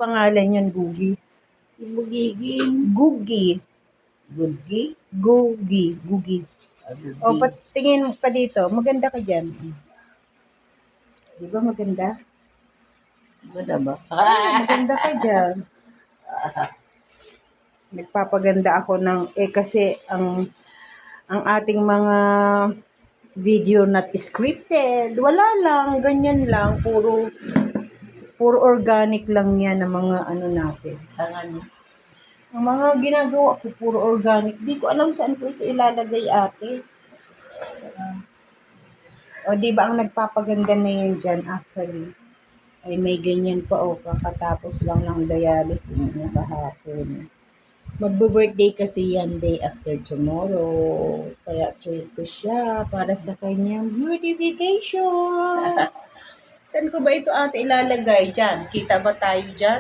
Pangalan yan, Gugi. Si Bugiging. Gugi. Gudgi. Gugi. O, patingin ka dito. Maganda ka dyan. Di ba maganda? Ganda ba? Maganda ka dyan. Nagpapaganda ako kasi ang ating mga video not scripted. Wala lang, ganyan lang. Puro organic lang yan ng mga ano natin. Ang mga ginagawa ko, puro organic. Di ko alam saan ko ito ilalagay, ate. O, di ba ang nagpapaganda na yan dyan, actually? Ay, may ganyan pa, o. Kakatapos lang ng dialysis niya kahapon. Magbo-birthday kasi yan day after tomorrow. Kaya treat ko siya para sa kanyang beautification. Saan ko ba ito, ate, ilalagay dyan? Kita ba tayo dyan?